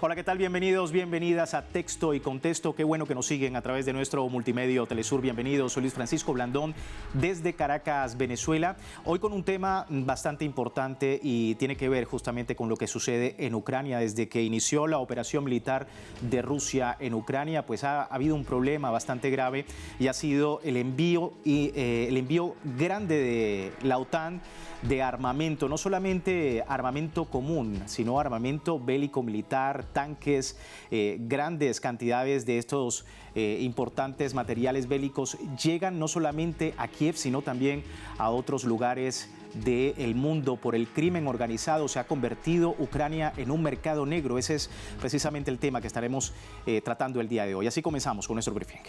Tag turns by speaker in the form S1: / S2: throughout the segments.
S1: Hola, ¿qué tal? Bienvenidos, bienvenidas a Texto y Contexto. Qué bueno que nos siguen a través de nuestro multimedio Telesur. Bienvenidos, soy Luis Francisco Blandón desde Caracas, Venezuela. Hoy con un tema bastante importante y tiene que ver justamente con lo que sucede en Ucrania. Desde que inició la operación militar de Rusia en Ucrania, pues ha habido un problema bastante grave y ha sido el envío grande de la OTAN de armamento, no solamente armamento común, sino armamento bélico militar, tanques, grandes cantidades de estos importantes materiales bélicos llegan no solamente a Kiev, sino también a otros lugares del mundo. Por el crimen organizado se ha convertido Ucrania en un mercado negro. Ese es precisamente el tema que estaremos tratando el día de hoy. Así comenzamos con nuestro briefing.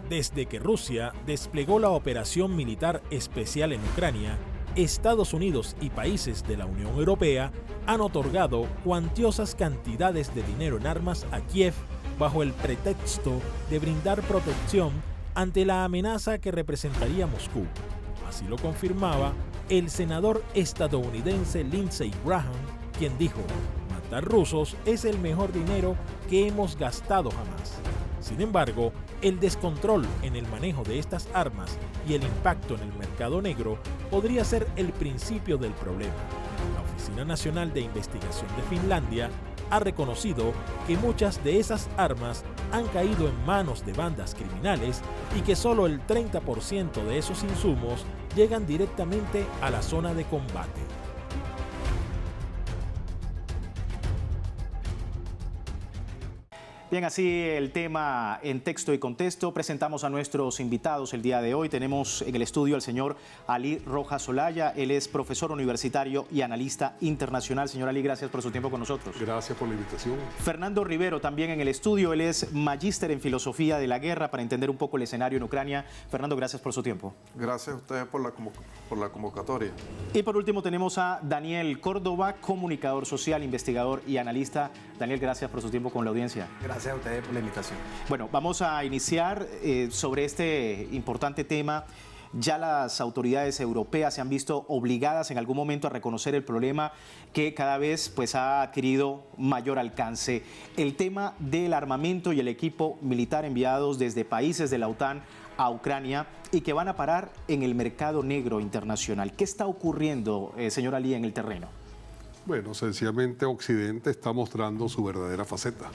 S2: Desde que Rusia desplegó la operación militar especial en Ucrania, Estados Unidos y países de la Unión Europea han otorgado cuantiosas cantidades de dinero en armas a Kiev bajo el pretexto de brindar protección ante la amenaza que representaría Moscú. Así lo confirmaba el senador estadounidense Lindsey Graham, quien dijo: matar rusos es el mejor dinero que hemos gastado jamás. Sin embargo, el descontrol en el manejo de estas armas y el impacto en el mercado negro podría ser el principio del problema. La Oficina Nacional de Investigación de Finlandia ha reconocido que muchas de esas armas han caído en manos de bandas criminales y que solo el 30% de esos insumos llegan directamente a la zona de combate.
S1: Bien, así el tema en Texto y Contexto. Presentamos a nuestros invitados el día de hoy. Tenemos en el estudio al señor Ali Rojas Olaya. Él es profesor universitario y analista internacional. Señor Ali, gracias por su tiempo con nosotros.
S3: Gracias por la invitación. Fernando
S1: Rivero también en el estudio. Él es magíster en filosofía de la guerra para entender un poco el escenario en Ucrania. Fernando, gracias por su tiempo.
S3: Gracias a ustedes por la convocatoria.
S1: Y por último tenemos a Daniel Córdoba, comunicador social, investigador y analista. Daniel, gracias por su tiempo con la audiencia.
S4: Gracias a ustedes por la invitación.
S1: Bueno, vamos a iniciar sobre este importante tema. Ya las autoridades europeas se han visto obligadas en algún momento a reconocer el problema que cada vez ha adquirido mayor alcance. El tema del armamento y el equipo militar enviados desde países de la OTAN a Ucrania y que van a parar en el mercado negro internacional. ¿Qué está ocurriendo, señor Ali, en el terreno?
S3: Bueno, sencillamente Occidente está mostrando su verdadera faceta.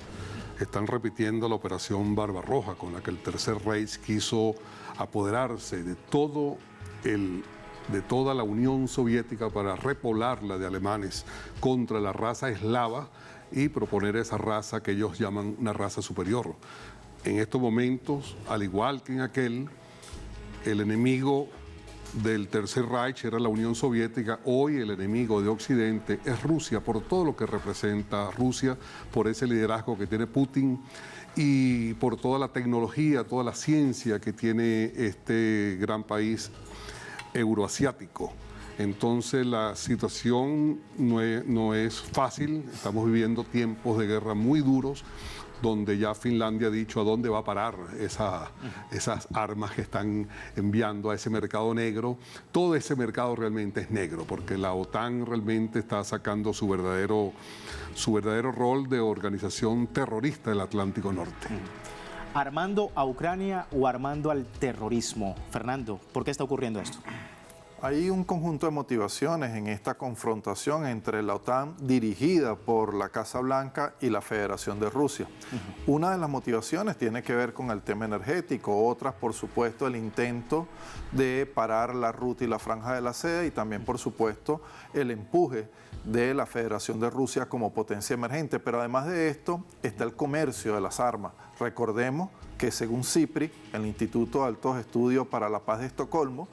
S3: Están repitiendo la operación Barbarroja, con la que el Tercer Reich quiso apoderarse de toda la Unión Soviética para repoblarla de alemanes contra la raza eslava y proponer esa raza que ellos llaman una raza superior. En estos momentos, al igual que en aquel, el enemigo del Tercer Reich era la Unión Soviética. Hoy el enemigo de Occidente es Rusia, por todo lo que representa Rusia, por ese liderazgo que tiene Putin y por toda la tecnología, toda la ciencia que tiene este gran país euroasiático. Entonces la situación no es fácil, estamos viviendo tiempos de guerra muy duros, donde ya Finlandia ha dicho a dónde va a parar esas armas que están enviando a ese mercado negro. Todo ese mercado realmente es negro, porque la OTAN realmente está sacando su verdadero rol de organización terrorista del Atlántico Norte.
S1: ¿Armando a Ucrania o armando al terrorismo? Fernando, ¿por qué está ocurriendo esto?
S5: Hay un conjunto de motivaciones en esta confrontación entre la OTAN dirigida por la Casa Blanca y la Federación de Rusia. Una de las motivaciones tiene que ver con el tema energético, otras por supuesto el intento de parar la ruta y la franja de la seda y también por supuesto el empuje de la Federación de Rusia como potencia emergente. Pero además de esto está el comercio de las armas. Recordemos que según CIPRI, el Instituto de Altos Estudios para la Paz de Estocolmo,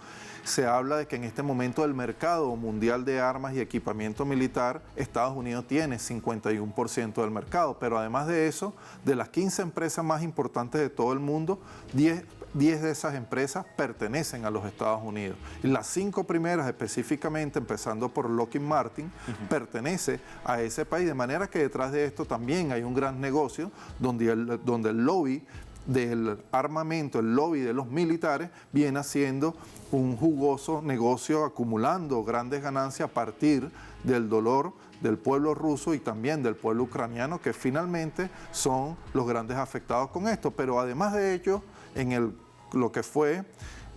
S5: se habla de que en este momento del mercado mundial de armas y equipamiento militar, Estados Unidos tiene 51% del mercado, pero además de eso, de las 15 empresas más importantes de todo el mundo, 10 de esas empresas pertenecen a los Estados Unidos. Y las 5 primeras específicamente, empezando por Lockheed Martin, pertenece a ese país, de manera que detrás de esto también hay un gran negocio donde el lobby del armamento, el lobby de los militares, viene haciendo un jugoso negocio, acumulando grandes ganancias a partir del dolor del pueblo ruso y también del pueblo ucraniano, que finalmente son los grandes afectados con esto. Pero además de ello, en lo que fue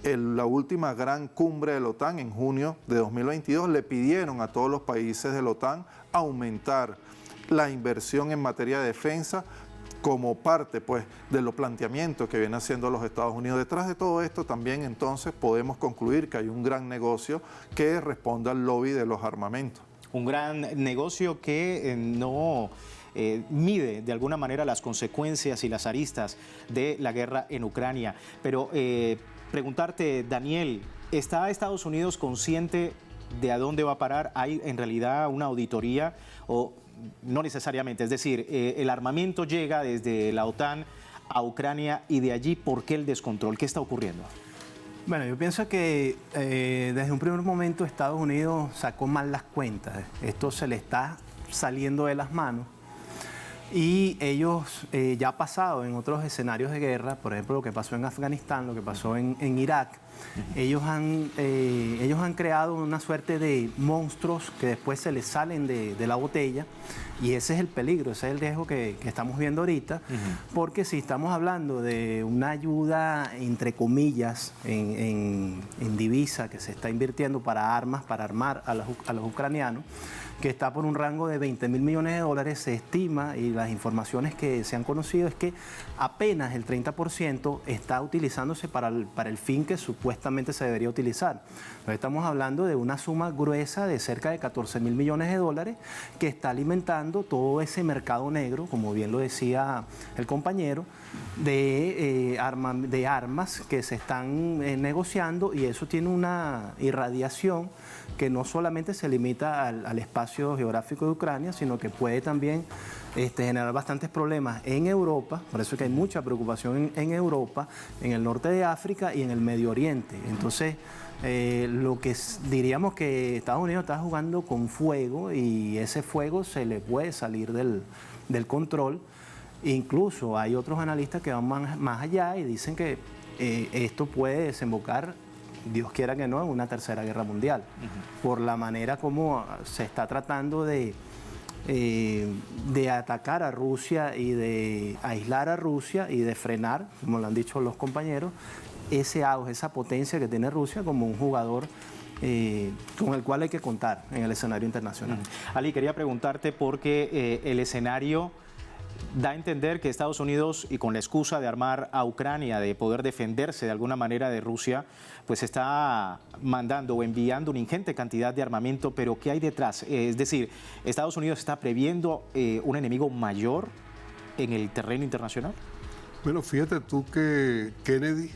S5: la última gran cumbre de la OTAN en junio de 2022, le pidieron a todos los países de la OTAN aumentar la inversión en materia de defensa como parte pues, de los planteamientos que vienen haciendo los Estados Unidos. Detrás de todo esto también entonces podemos concluir que hay un gran negocio que responde al lobby de los armamentos. Un gran negocio que no mide de alguna manera las consecuencias y las aristas de la guerra en Ucrania. Pero preguntarte, Daniel, ¿está Estados Unidos consciente de a dónde va a parar? ¿Hay en realidad una auditoría o no necesariamente? Es decir, el armamento llega desde la OTAN a Ucrania y de allí, ¿por qué el descontrol? ¿Qué está ocurriendo?
S4: Bueno, yo pienso que desde un primer momento Estados Unidos sacó mal las cuentas. Esto se le está saliendo de las manos. Y ellos ya ha pasado en otros escenarios de guerra, por ejemplo, lo que pasó en Afganistán, lo que pasó en Irak. Ellos han creado una suerte de monstruos que después se les salen de la botella, y ese es el peligro, ese es el riesgo que estamos viendo ahorita, porque si estamos hablando de una ayuda, entre comillas, en divisa que se está invirtiendo para armas, para armar a los ucranianos, que está por un rango de 20.000 millones de dólares, se estima, y las informaciones que se han conocido es que apenas el 30% está utilizándose para el fin que supuestamente se debería utilizar. Entonces estamos hablando de una suma gruesa de cerca de 14.000 millones de dólares que está alimentando todo ese mercado negro, como bien lo decía el compañero, de armas que se están negociando, y eso tiene una irradiación que no solamente se limita al espacio geográfico de Ucrania, sino que puede también generar bastantes problemas en Europa. Por eso es que hay mucha preocupación en Europa, en el norte de África y en el Medio Oriente. Entonces, lo que diríamos que Estados Unidos está jugando con fuego, y ese fuego se le puede salir del control. Incluso hay otros analistas que van más allá y dicen que esto puede desembocar, Dios quiera que no, en una tercera guerra mundial, por la manera como se está tratando de atacar a Rusia y de aislar a Rusia y de frenar, como lo han dicho los compañeros, ese auge, esa potencia que tiene Rusia como un jugador con el cual hay que contar en el escenario internacional.
S1: Ali, quería preguntarte porque el escenario da a entender que Estados Unidos, y con la excusa de armar a Ucrania, de poder defenderse de alguna manera de Rusia, pues está mandando o enviando una ingente cantidad de armamento. Pero ¿qué hay detrás? Es decir, ¿Estados Unidos está previendo un enemigo mayor en el terreno internacional?
S3: Bueno, fíjate tú que Kennedy,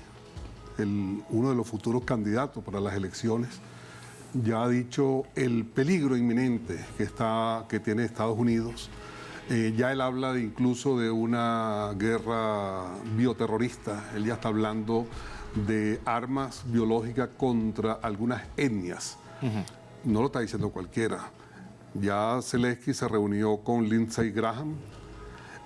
S3: uno de los futuros candidatos para las elecciones, ya ha dicho el peligro inminente que tiene Estados Unidos. Ya él habla incluso de una guerra bioterrorista. Él ya está hablando de armas biológicas contra algunas etnias. No lo está diciendo cualquiera. Ya Zelensky se reunió con Lindsey Graham,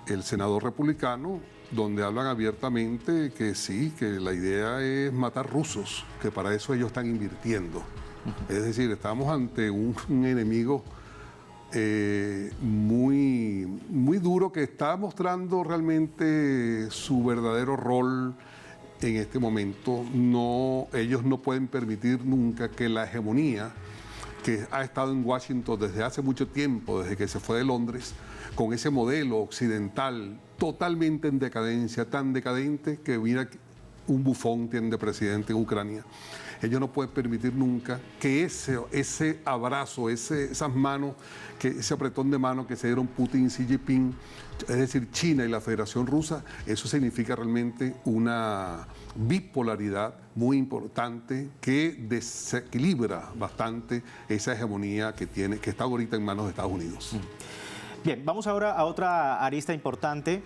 S3: el senador republicano, donde hablan abiertamente que sí, que la idea es matar rusos, que para eso ellos están invirtiendo. Es decir, estamos ante un enemigo muy duro, que está mostrando realmente su verdadero rol en este momento. Ellos no pueden permitir nunca que la hegemonía que ha estado en Washington desde hace mucho tiempo, desde que se fue de Londres, con ese modelo occidental totalmente en decadencia, tan decadente que mira, un bufón tiene de presidente en Ucrania. Ellos no pueden permitir nunca que ese abrazo, esas manos, ese apretón de mano que se dieron Putin y Xi Jinping, es decir, China y la Federación Rusa, eso significa realmente una bipolaridad muy importante que desequilibra bastante esa hegemonía que está ahorita en manos de Estados Unidos.
S1: Bien, vamos ahora a otra arista importante.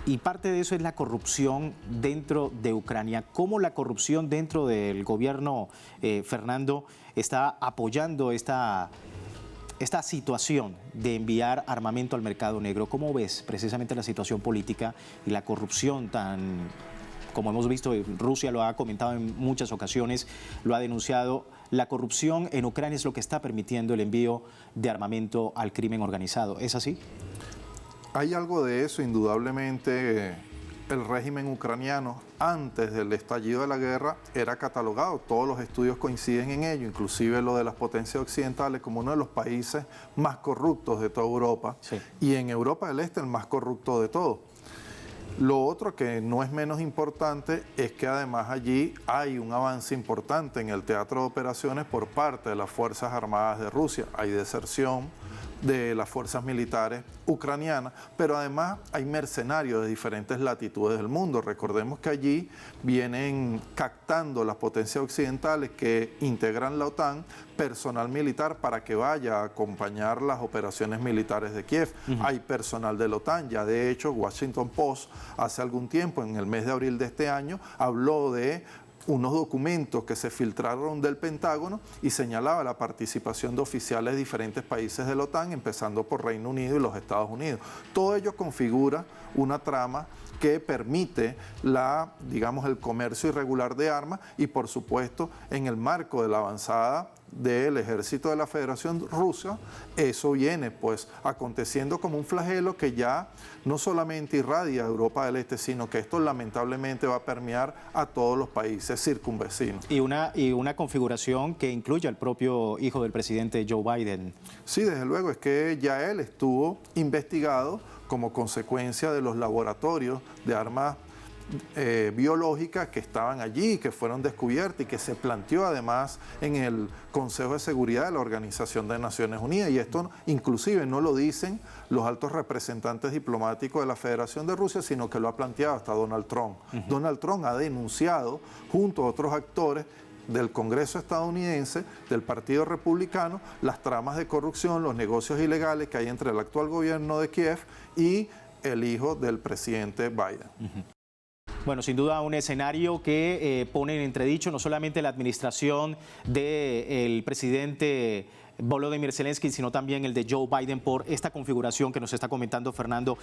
S1: Y parte de eso es la corrupción dentro de Ucrania. ¿Cómo la corrupción dentro del gobierno, Fernando, está apoyando esta esta situación de enviar armamento al mercado negro, ¿cómo ves precisamente la situación política y la corrupción tan, como hemos visto, Rusia lo ha comentado en muchas ocasiones, lo ha denunciado, la corrupción en Ucrania es lo que está permitiendo el envío de armamento al crimen organizado? ¿Es así?
S5: Hay algo de eso, indudablemente. El régimen ucraniano, antes del estallido de la guerra, era catalogado, todos los estudios coinciden en ello, inclusive lo de las potencias occidentales, como uno de los países más corruptos de toda Europa, sí. Y en Europa del Este el más corrupto de todos. Lo otro que no es menos importante es que además allí hay un avance importante en el teatro de operaciones por parte de las Fuerzas Armadas de Rusia. Hay deserción de las fuerzas militares ucranianas, pero además hay mercenarios de diferentes latitudes del mundo. Recordemos que allí vienen captando las potencias occidentales que integran la OTAN personal militar para que vaya a acompañar las operaciones militares de Kiev. Hay personal de la OTAN, ya de hecho Washington Post hace algún tiempo, en el mes de abril de este año, habló de unos documentos que se filtraron del Pentágono y señalaba la participación de oficiales de diferentes países de la OTAN, empezando por Reino Unido y los Estados Unidos. Todo ello configura una trama que permite digamos, el comercio irregular de armas y, por supuesto, en el marco de la avanzada del ejército de la Federación Rusa, eso viene pues aconteciendo como un flagelo que ya no solamente irradia a Europa del Este, sino que esto lamentablemente va a permear a todos los países circunvecinos.
S1: Y una configuración que incluye al propio hijo del presidente Joe Biden.
S5: Sí, desde luego, es que ya él estuvo investigado como consecuencia de los laboratorios de armas biológicas que estaban allí, que fueron descubiertas y que se planteó además en el Consejo de Seguridad de la Organización de Naciones Unidas. Y esto inclusive no lo dicen los altos representantes diplomáticos de la Federación de Rusia, sino que lo ha planteado hasta Donald Trump. Donald Trump ha denunciado junto a otros actores del Congreso estadounidense, del Partido Republicano, las tramas de corrupción, los negocios ilegales que hay entre el actual gobierno de Kiev y el hijo del presidente Biden.
S1: Bueno, sin duda un escenario que pone en entredicho no solamente la administración del presidente Volodymyr Zelensky, sino también el de Joe Biden por esta configuración que nos está comentando Fernando.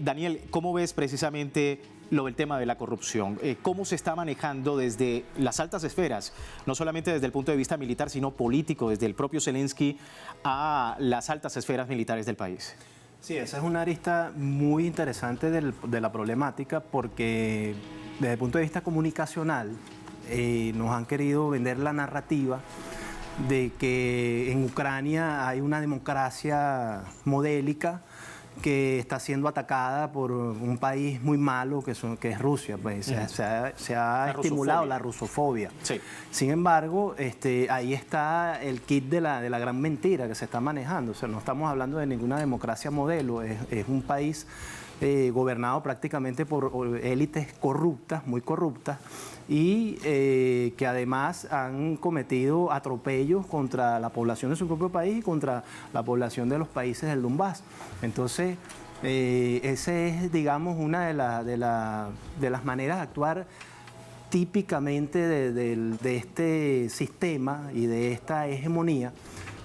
S1: Daniel, ¿cómo ves precisamente lo del tema de la corrupción? ¿Cómo se está manejando desde las altas esferas, no solamente desde el punto de vista militar, sino político, desde el propio Zelensky a las altas esferas militares del país?
S4: Sí, esa es una arista muy interesante de la problemática porque desde el punto de vista comunicacional nos han querido vender la narrativa de que en Ucrania hay una democracia modélica que está siendo atacada por un país muy malo que es Rusia. Pues, se ha estimulado la rusofobia. Sí. Sin embargo, ahí está el kit de la gran mentira que se está manejando. O sea, no estamos hablando de ninguna democracia modelo, es un país gobernado prácticamente por élites corruptas, muy corruptas, y que además han cometido atropellos contra la población de su propio país y contra la población de los países del Donbass. Entonces, ese es, digamos, una de las maneras de actuar típicamente de este sistema y de esta hegemonía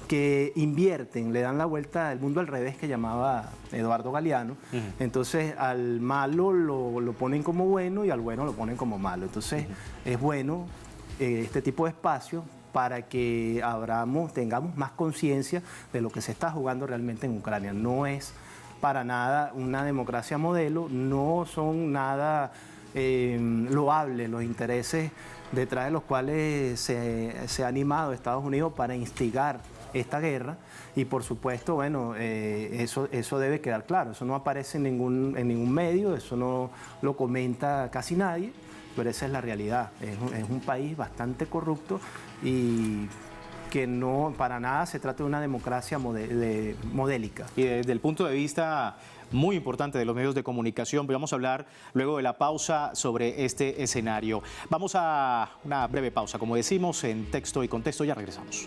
S4: que invierten, le dan la vuelta al mundo al revés, que llamaba Eduardo Galeano. Entonces al malo lo ponen como bueno y al bueno lo ponen como malo. Entonces es bueno este tipo de espacios para que tengamos más conciencia de lo que se está jugando realmente en Ucrania. No es para nada una democracia modelo, no son nada loables los intereses detrás de los cuales se ha animado Estados Unidos para instigar esta guerra, y por supuesto, bueno, eso debe quedar claro. Eso no aparece en ningún medio, eso no lo comenta casi nadie, pero esa es la realidad. Es un país bastante corrupto y que no para nada se trata de una democracia modélica.
S1: Y desde el punto de vista muy importante de los medios de comunicación, vamos a hablar luego de la pausa sobre este escenario. Vamos a una breve pausa, como decimos, en Texto y Contexto, ya regresamos.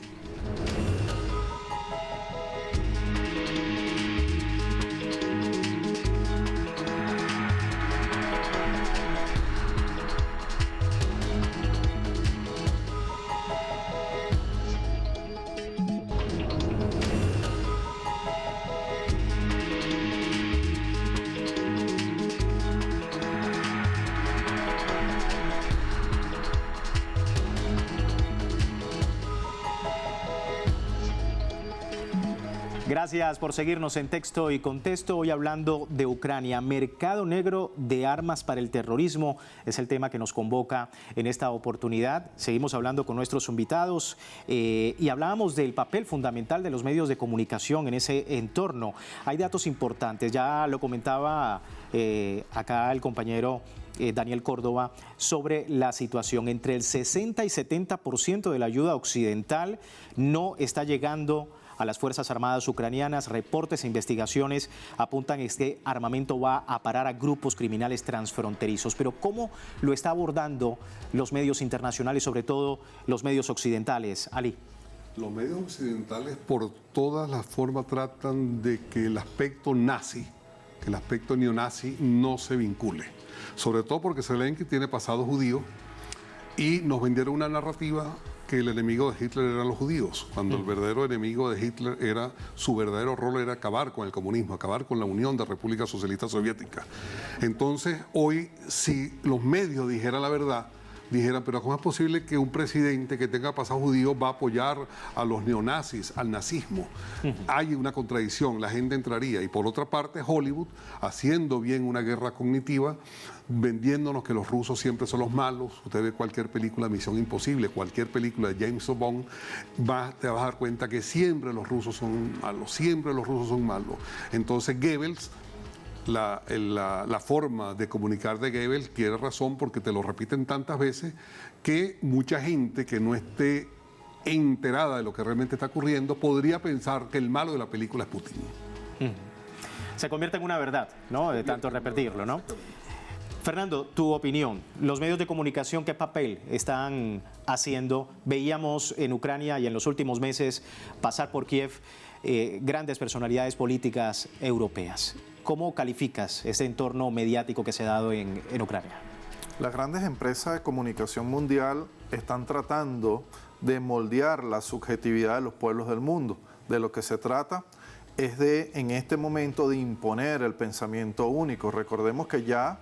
S1: Gracias por seguirnos en Texto y Contexto. Hoy hablando de Ucrania. Mercado negro de armas para el terrorismo es el tema que nos convoca en esta oportunidad. Seguimos hablando con nuestros invitados y hablábamos del papel fundamental de los medios de comunicación en ese entorno. Hay datos importantes, ya lo comentaba acá el compañero Daniel Córdoba, sobre la situación. Entre el 60 y 70% de la ayuda occidental no está llegando a las Fuerzas Armadas ucranianas. Reportes e investigaciones apuntan que este armamento va a parar a grupos criminales transfronterizos. Pero ¿cómo lo está abordando los medios internacionales, sobre todo los medios occidentales? Ali.
S3: Los medios occidentales por todas las formas tratan de que el aspecto nazi, que el aspecto neonazi no se vincule. Sobre todo porque Zelensky tiene pasado judío y nos vendieron una narrativa que el enemigo de Hitler eran los judíos, cuando el verdadero enemigo de Hitler era, su verdadero rol era acabar con el comunismo, acabar con la Unión de Repúblicas Socialistas Soviéticas. Entonces, hoy, si los medios dijeran la verdad, dijeran, pero ¿cómo es posible que un presidente que tenga pasado judío va a apoyar a los neonazis, al nazismo? Hay una contradicción, la gente entraría. Y por otra parte, Hollywood, haciendo bien una guerra cognitiva, vendiéndonos que los rusos siempre son los malos. Usted ve cualquier película, Misión Imposible, cualquier película de James Bond, te vas a dar cuenta que siempre los rusos son malos, siempre los rusos son malos. Entonces Goebbels, la forma de comunicar de Goebbels tiene razón, porque te lo repiten tantas veces que mucha gente que no esté enterada de lo que realmente está ocurriendo podría pensar que el malo de la película es Putin.
S1: Se convierte en una verdad, ¿no? De tanto repetirlo, ¿no? Fernando, tu opinión. Los medios de comunicación, ¿qué papel están haciendo? Veíamos en Ucrania y en los últimos meses pasar por Kiev grandes personalidades políticas europeas. ¿Cómo calificas este entorno mediático que se ha dado en Ucrania?
S5: Las grandes empresas de comunicación mundial están tratando de moldear la subjetividad de los pueblos del mundo. De lo que se trata es de, en este momento, de imponer el pensamiento único. Recordemos que ya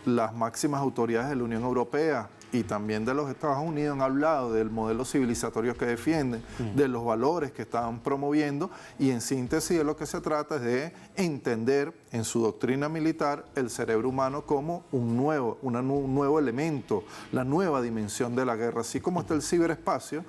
S5: las máximas autoridades de la Unión Europea y también de los Estados Unidos han hablado del modelo civilizatorio que defienden, de los valores que están promoviendo, y en síntesis de lo que se trata es de entender en su doctrina militar el cerebro humano como un nuevo elemento, la nueva dimensión de la guerra. Así como está el ciberespacio,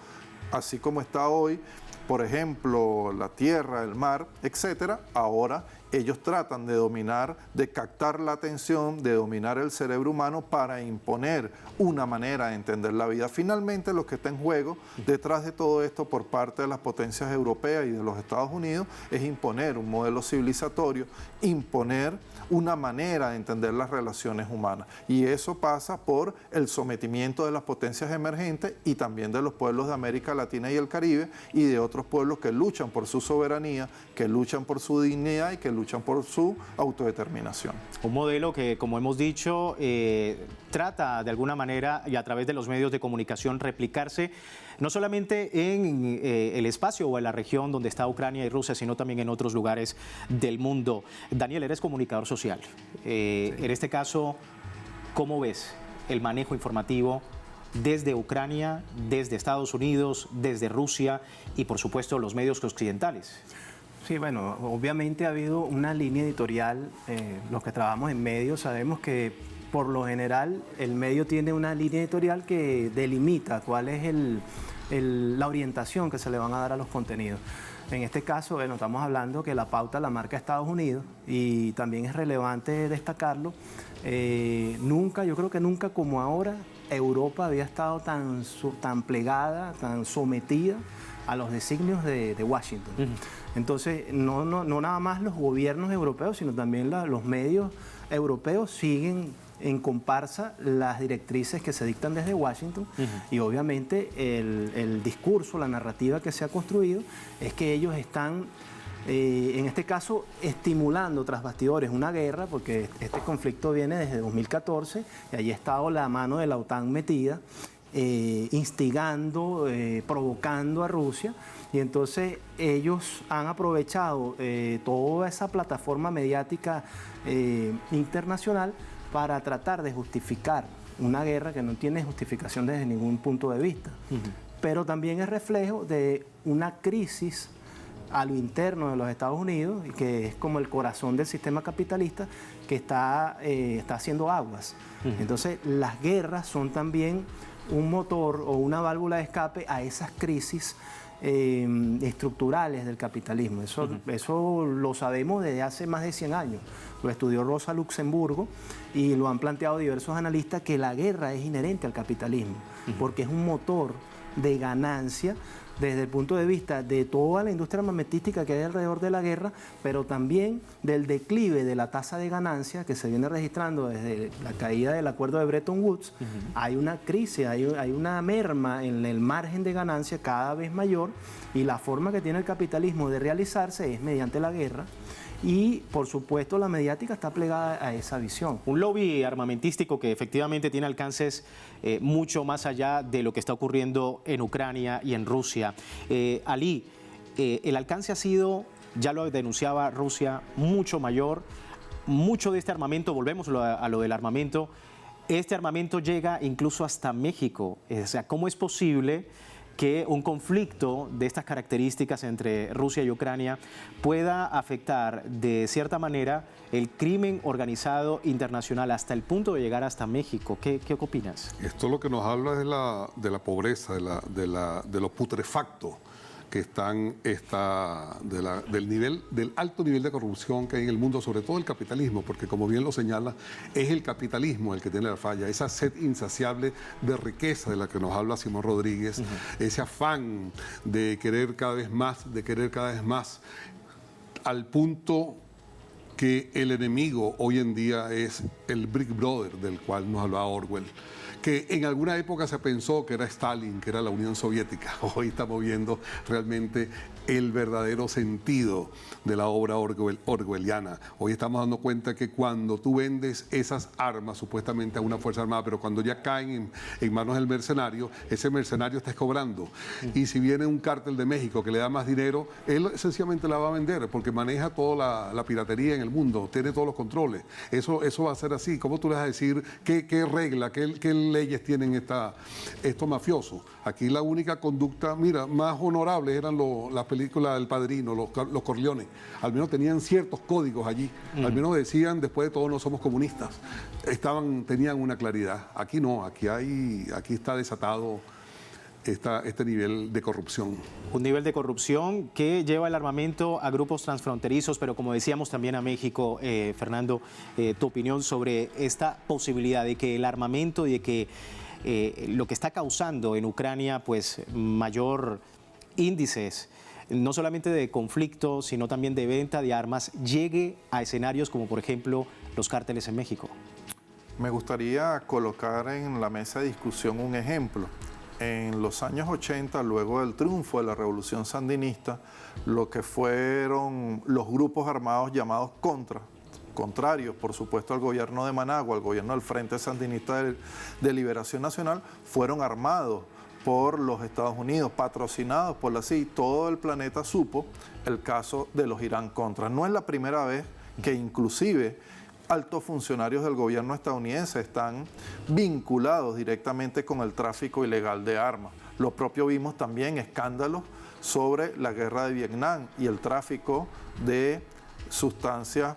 S5: así como está hoy, por ejemplo, la tierra, el mar, etcétera, ahora ellos tratan de dominar, de captar la atención, de dominar el cerebro humano para imponer una manera de entender la vida. Finalmente, lo que está en juego detrás de todo esto por parte de las potencias europeas y de los Estados Unidos es imponer un modelo civilizatorio, imponer una manera de entender las relaciones humanas. Y eso pasa por el sometimiento de las potencias emergentes y también de los pueblos de América Latina y el Caribe y de otros pueblos que luchan por su soberanía, que luchan por su dignidad y que luchan por su autodeterminación. Un
S1: modelo que, como hemos dicho, trata de alguna manera y a través de los medios de comunicación replicarse no solamente en el espacio o en la región donde está Ucrania y Rusia, sino también en otros lugares del mundo. Daniel, eres comunicador social. En este caso, ¿cómo ves el manejo informativo desde Ucrania, desde Estados Unidos, desde Rusia y, por supuesto, los medios occidentales?
S4: Sí, bueno, obviamente ha habido una línea editorial. Los que trabajamos en medios sabemos que por lo general el medio tiene una línea editorial que delimita cuál es la orientación que se le van a dar a los contenidos. En este caso, bueno, estamos hablando que la pauta la marca Estados Unidos, y también es relevante destacarlo. Yo creo que nunca como ahora Europa había estado tan plegada, tan sometida a los designios de Washington. Entonces, no nada más los gobiernos europeos, sino también los medios europeos siguen en comparsa las directrices que se dictan desde Washington, y obviamente el discurso, la narrativa que se ha construido es que ellos están, en este caso, estimulando tras bastidores una guerra, porque este conflicto viene desde 2014 y allí ha estado la mano de la OTAN metida, instigando, provocando a Rusia, y entonces ellos han aprovechado toda esa plataforma mediática internacional para tratar de justificar una guerra que no tiene justificación desde ningún punto de vista, pero también es reflejo de una crisis a lo interno de los Estados Unidos, y que es como el corazón del sistema capitalista que está haciendo aguas. Entonces, las guerras son también un motor o una válvula de escape a esas crisis estructurales del capitalismo. Eso lo sabemos desde hace más de 100 años. Lo estudió Rosa Luxemburgo y lo han planteado diversos analistas, que la guerra es inherente al capitalismo, porque es un motor de ganancia desde el punto de vista de toda la industria armamentística que hay alrededor de la guerra, pero también del declive de la tasa de ganancia que se viene registrando desde la caída del acuerdo de Bretton Woods. Hay una crisis, hay una merma en el margen de ganancia cada vez mayor, y la forma que tiene el capitalismo de realizarse es mediante la guerra. Y, por supuesto, la mediática está plegada a esa visión.
S1: Un lobby armamentístico que efectivamente tiene alcances mucho más allá de lo que está ocurriendo en Ucrania y en Rusia. Ali, el alcance ha sido, ya lo denunciaba Rusia, mucho mayor. Mucho de este armamento, volvemos a lo del armamento, este armamento llega incluso hasta México. O sea, ¿cómo es posible que un conflicto de estas características entre Rusia y Ucrania pueda afectar de cierta manera el crimen organizado internacional hasta el punto de llegar hasta México? ¿Qué opinas?
S3: Esto lo que nos habla es de la pobreza, de lo putrefacto que están del alto nivel de corrupción que hay en el mundo, sobre todo el capitalismo, porque como bien lo señala, es el capitalismo el que tiene la falla, esa sed insaciable de riqueza de la que nos habla Simón Rodríguez, ese afán de querer cada vez más, al punto que el enemigo hoy en día es el Big Brother del cual nos hablaba Orwell, que en alguna época se pensó que era Stalin, que era la Unión Soviética. Hoy estamos viendo realmente el verdadero sentido de la obra orwelliana. Hoy estamos dando cuenta que cuando tú vendes esas armas supuestamente a una fuerza armada, pero cuando ya caen en manos del mercenario, ese mercenario está cobrando. Y si viene un cártel de México que le da más dinero, él sencillamente la va a vender porque maneja toda la piratería en el mundo, tiene todos los controles. Eso va a ser así. ¿Cómo tú le vas a decir qué regla, qué leyes tienen estos mafiosos? Aquí la única conducta, mira, más honorables eran las películas del Padrino, los Corleones. Al menos tenían ciertos códigos allí. Al menos decían, después de todo no somos comunistas. Tenían una claridad. Aquí no, aquí está desatado este nivel de corrupción.
S1: Un nivel de corrupción que lleva el armamento a grupos transfronterizos, pero como decíamos también a México. Fernando, tu opinión sobre esta posibilidad de que el armamento y de que lo que está causando en Ucrania pues mayor índices, no solamente de conflicto, sino también de venta de armas, llegue a escenarios como por ejemplo los cárteles en México.
S5: Me gustaría colocar en la mesa de discusión un ejemplo. En los años 80, luego del triunfo de la Revolución Sandinista, lo que fueron los grupos armados llamados contrarios, por supuesto, al gobierno de Managua, al gobierno del Frente Sandinista de Liberación Nacional, fueron armados por los Estados Unidos, patrocinados por la CIA. Todo el planeta supo el caso de los Irán Contras. No es la primera vez que inclusive altos funcionarios del gobierno estadounidense están vinculados directamente con el tráfico ilegal de armas. Lo propio vimos también escándalos sobre la guerra de Vietnam y el tráfico de sustancias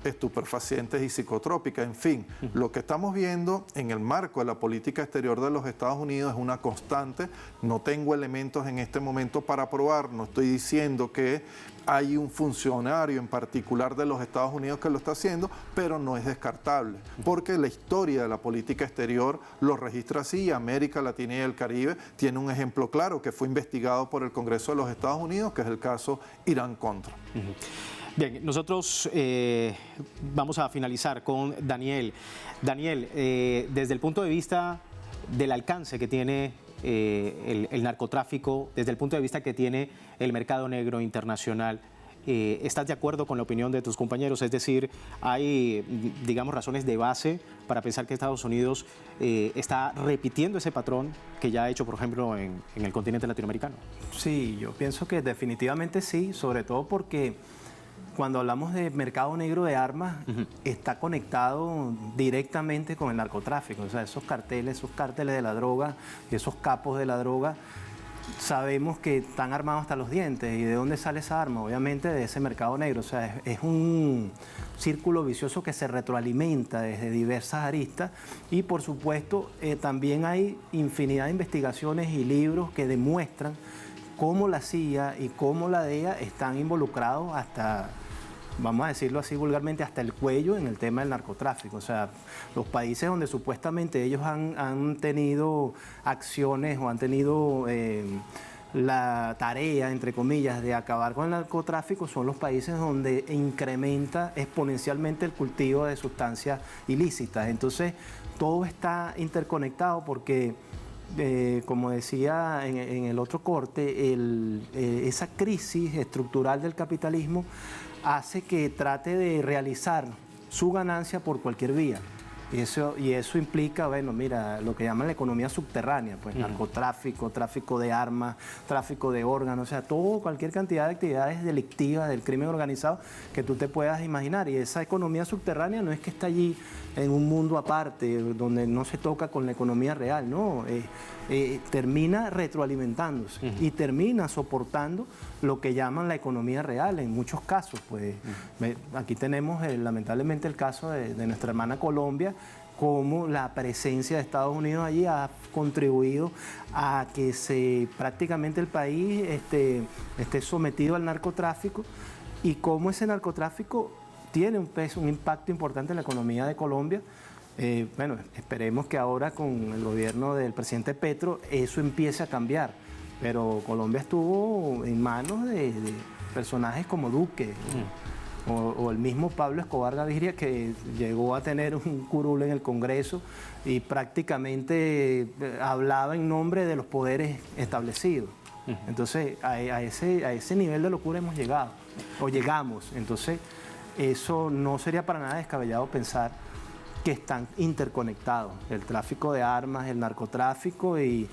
S5: estupefacientes y psicotrópicas. En fin, lo que estamos viendo en el marco de la política exterior de los Estados Unidos es una constante. No tengo elementos en este momento para probar, no estoy diciendo que hay un funcionario en particular de los Estados Unidos que lo está haciendo, pero no es descartable, porque la historia de la política exterior lo registra así. América Latina y el Caribe tiene un ejemplo claro que fue investigado por el Congreso de los Estados Unidos, que es el caso Irán-Contra.
S1: Bien, nosotros vamos a finalizar con Daniel. Daniel, desde el punto de vista del alcance que tiene el narcotráfico, desde el punto de vista que tiene el mercado negro internacional, ¿estás de acuerdo con la opinión de tus compañeros? Es decir, hay, digamos, razones de base para pensar que Estados Unidos está repitiendo ese patrón que ya ha hecho, por ejemplo, en el continente latinoamericano.
S4: Sí, yo pienso que definitivamente sí, sobre todo porque cuando hablamos de mercado negro de armas, está conectado directamente con el narcotráfico. O sea, esos cárteles de la droga, esos capos de la droga, sabemos que están armados hasta los dientes. ¿Y de dónde sale esa arma? Obviamente de ese mercado negro. O sea, es un círculo vicioso que se retroalimenta desde diversas aristas y por supuesto también hay infinidad de investigaciones y libros que demuestran cómo la CIA y cómo la DEA están involucrados hasta, vamos a decirlo así vulgarmente, hasta el cuello en el tema del narcotráfico. O sea, los países donde supuestamente ellos han tenido acciones o han tenido la tarea, entre comillas, de acabar con el narcotráfico son los países donde incrementa exponencialmente el cultivo de sustancias ilícitas. Entonces, todo está interconectado porque, como decía en el otro corte, esa crisis estructural del capitalismo hace que trate de realizar su ganancia por cualquier vía. Y eso implica, bueno, mira, lo que llaman la economía subterránea, pues narcotráfico, tráfico de armas, tráfico de órganos, o sea, cualquier cantidad de actividades delictivas del crimen organizado que tú te puedas imaginar. Y esa economía subterránea no es que está allí en un mundo aparte, donde no se toca con la economía real, no, termina retroalimentándose y termina soportando lo que llaman la economía real en muchos casos. Pues aquí tenemos lamentablemente el caso de nuestra hermana Colombia, cómo la presencia de Estados Unidos allí ha contribuido a que prácticamente el país esté sometido al narcotráfico y cómo ese narcotráfico tiene un peso, un impacto importante en la economía de Colombia. Bueno, esperemos que ahora con el gobierno del presidente Petro eso empiece a cambiar, pero Colombia estuvo en manos de personajes como Duque o el mismo Pablo Escobar Gaviria, que llegó a tener un curul en el Congreso y prácticamente hablaba en nombre de los poderes establecidos. Entonces, a ese nivel de locura hemos llegado, o llegamos. Entonces, eso no sería para nada descabellado pensar que están interconectados, el tráfico de armas, el narcotráfico y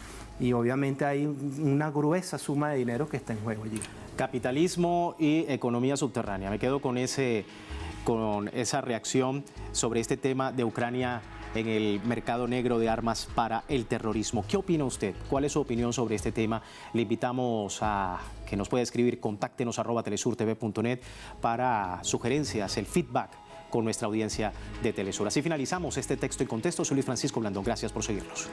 S4: obviamente hay una gruesa suma de dinero que está en juego allí.
S1: Capitalismo y economía subterránea. Me quedo con esa reacción sobre este tema de Ucrania en el mercado negro de armas para el terrorismo. ¿Qué opina usted? ¿Cuál es su opinión sobre este tema? Le invitamos a que nos pueda escribir, contáctenos @telesurtv.net para sugerencias, el feedback con nuestra audiencia de Telesur. Así finalizamos este texto y contexto. Soy Luis Francisco Blandón. Gracias por seguirnos.